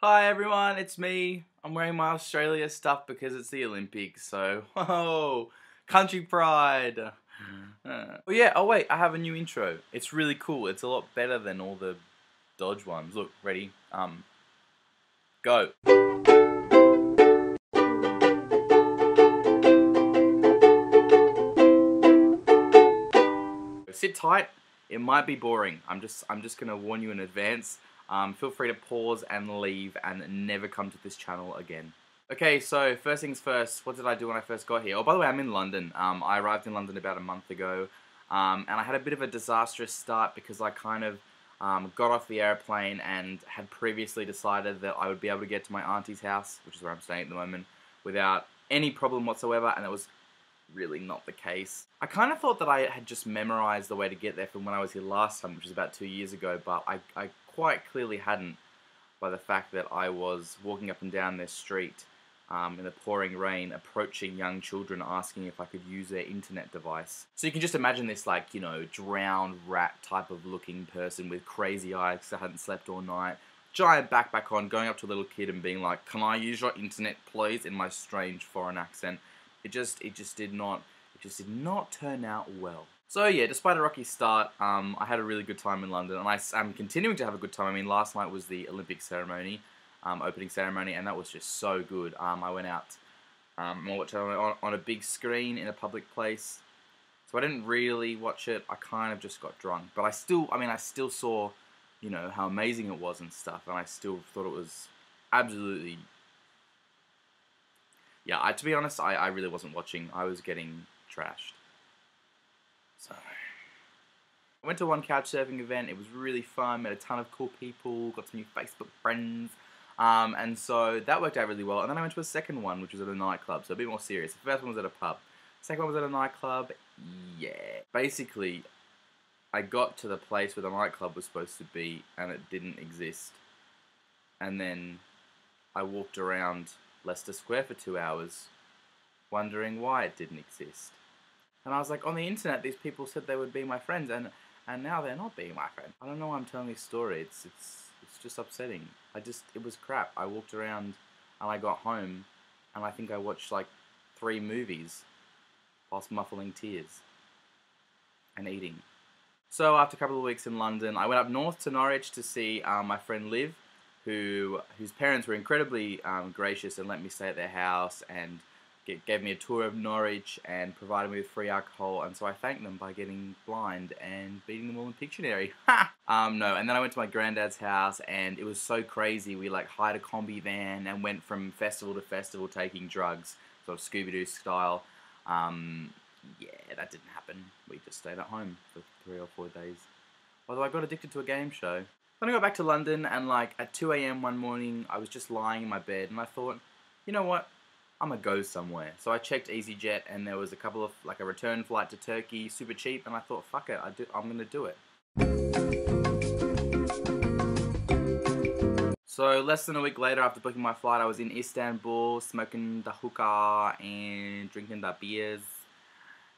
Hi everyone, it's me. I'm wearing my Australia stuff because it's the Olympics, so whoa, country pride. Oh yeah, oh wait, I have a new intro. It's really cool. It's a lot better than all the Dodge ones. Look, ready? Go. Sit tight. It might be boring. I'm just gonna warn you in advance. Feel free to pause and leave and never come to this channel again. Okay, so first things first, what did I do when I first got here? Oh, by the way, I'm in London. I arrived in London about a month ago, and I had a bit of a disastrous start because I kind of got off the airplane and had previously decided that I would be able to get to my auntie's house, which is where I'm staying at the moment, without any problem whatsoever, and that was really not the case. I kind of thought that I had just memorized the way to get there from when I was here last time, which was about 2 years ago, but I quite clearly hadn't, by the fact that I was walking up and down this street in the pouring rain, approaching young children asking if I could use their internet device. So you can just imagine this, like, you know, drowned rat type of looking person with crazy eyes because I hadn't slept all night, giant backpack on, going up to a little kid and being like, "Can I use your internet, please?" in my strange foreign accent. It just did not turn out well. So yeah, despite a rocky start, I had a really good time in London, and I'm continuing to have a good time. I mean, last night was the Olympic ceremony, opening ceremony, and that was just so good. I went out and watched it on a big screen in a public place. So I didn't really watch it. I kind of just got drunk, but I still saw, you know, how amazing it was and stuff, and I still thought it was absolutely. Yeah, to be honest, I really wasn't watching. I was getting trashed. So, I went to one couch surfing event. It was really fun. Met a ton of cool people. Got some new Facebook friends. And so that worked out really well. And then I went to a second one, which was at a nightclub. So a bit more serious. The first one was at a pub. The second one was at a nightclub. Yeah. Basically, I got to the place where the nightclub was supposed to be, and it didn't exist. And then I walked around Leicester Square for 2 hours, wondering why it didn't exist. And I was like, on the internet, these people said they would be my friends, and now they're not being my friend. I don't know why I'm telling this story. It's just upsetting. It was crap. I walked around, and I got home, and I think I watched like 3 movies, whilst muffling tears, and eating. So after a couple of weeks in London, I went up north to Norwich to see my friend Liv, whose parents were incredibly gracious and let me stay at their house and gave me a tour of Norwich and provided me with free alcohol, and so I thanked them by getting blind and beating them all in Pictionary. Ha! No, and then I went to my granddad's house, and it was so crazy. We like hired a combi van and went from festival to festival taking drugs, sort of Scooby-Doo style. Yeah, that didn't happen. We just stayed at home for 3 or 4 days. Although I got addicted to a game show. Then I got back to London, and like at 2 AM one morning, I was just lying in my bed, and I thought, you know what? I'm gonna go somewhere. So I checked EasyJet, and there was a couple of, like, a return flight to Turkey, super cheap, and I thought, fuck it, I'm gonna do it. So less than a week later, after booking my flight, I was in Istanbul, smoking the hookah and drinking the beers,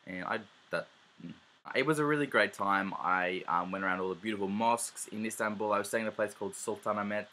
and it was a really great time. I went around all the beautiful mosques in Istanbul. I was staying in a place called Sultanahmet,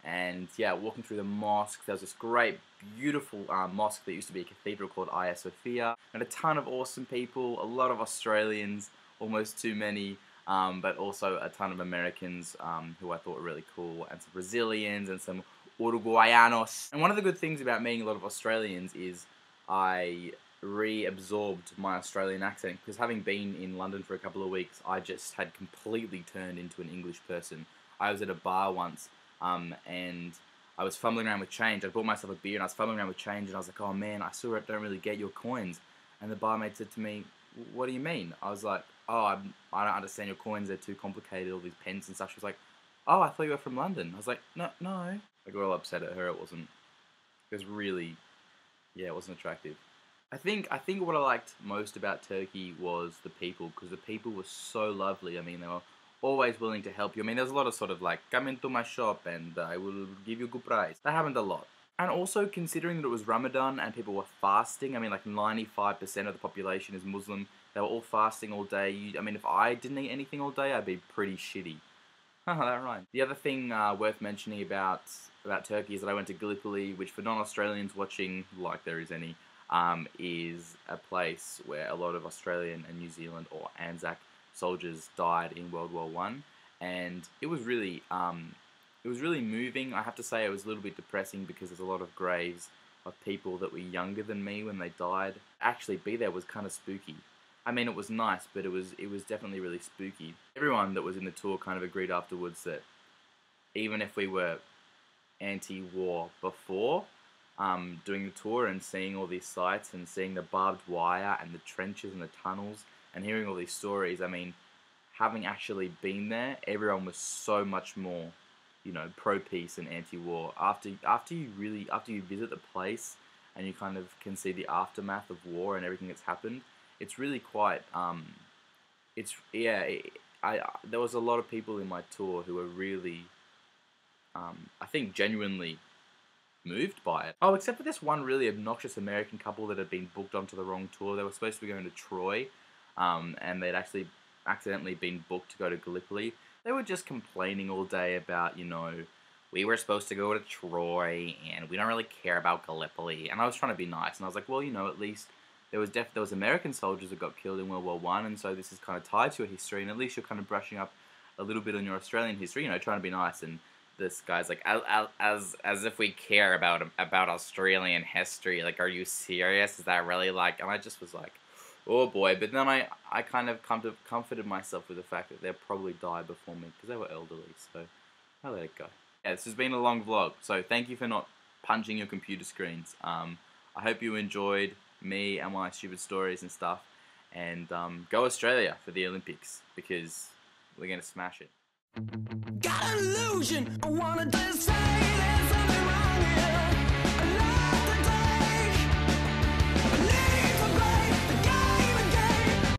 and yeah, walking through the mosque, there was this great, beautiful mosque that used to be a cathedral called Hagia Sophia, and a ton of awesome people, a lot of Australians, almost too many, but also a ton of Americans who I thought were really cool, and some Brazilians and some Uruguayanos. And one of the good things about meeting a lot of Australians is I reabsorbed my Australian accent, because having been in London for a couple of weeks, I just had completely turned into an English person. I was at a bar once, and I was fumbling around with change. I bought myself a beer, and I was fumbling around with change, and I was like, oh man, I still don't really get your coins. And the barmaid said to me, what do you mean? I was like, oh, I don't understand your coins, they're too complicated, all these pence and stuff. She was like, oh, I thought you were from London. I was like, no. I got all upset at her. It was really, yeah, it wasn't attractive. I think what I liked most about Turkey was the people, because the people were so lovely. I mean, they were always willing to help you. I mean, there's a lot of sort of like, come into my shop and I will give you a good price. That happened a lot. And also, considering that it was Ramadan and people were fasting, I mean, like 95% of the population is Muslim. They were all fasting all day. I mean, if I didn't eat anything all day, I'd be pretty shitty. Haha, that right. The other thing worth mentioning about about Turkey is that I went to Gallipoli, which for non-Australians watching, like there is any, is a place where a lot of Australian and New Zealand or Anzac soldiers died in World War One, and it was really moving. I have to say it was a little bit depressing because there's a lot of graves of people that were younger than me when they died. Actually, be there was kind of spooky. I mean, it was nice, but it was definitely really spooky. Everyone that was in the tour kind of agreed afterwards that even if we were anti-war before doing the tour and seeing all these sites and seeing the barbed wire and the trenches and the tunnels and hearing all these stories, I mean, having actually been there, everyone was so much more, you know, pro-peace and anti-war. After you visit the place and you kind of can see the aftermath of war and everything that's happened, it's really quite, there was a lot of people in my tour who were really, I think, genuinely moved by it. Oh, except for this one really obnoxious American couple that had been booked onto the wrong tour. They were supposed to be going to Troy, and they'd actually accidentally been booked to go to Gallipoli. They were just complaining all day about, you know, we were supposed to go to Troy, and we don't really care about Gallipoli. And I was trying to be nice, and I was like, well, you know, at least there was American soldiers that got killed in World War One, and so this is kind of tied to your history, and at least you're kind of brushing up a little bit on your Australian history, you know, trying to be nice. And this guy's like, as if we care about Australian history. Like, are you serious? Is that really like? And I just was like, oh boy. But then I kind of comforted myself with the fact that they'll probably die before me because they were elderly. So I let it go. Yeah, this has been a long vlog. So thank you for not punching your computer screens. I hope you enjoyed me and my stupid stories and stuff. And go Australia for the Olympics because we're gonna smash it. Got an illusion, I wanna decide.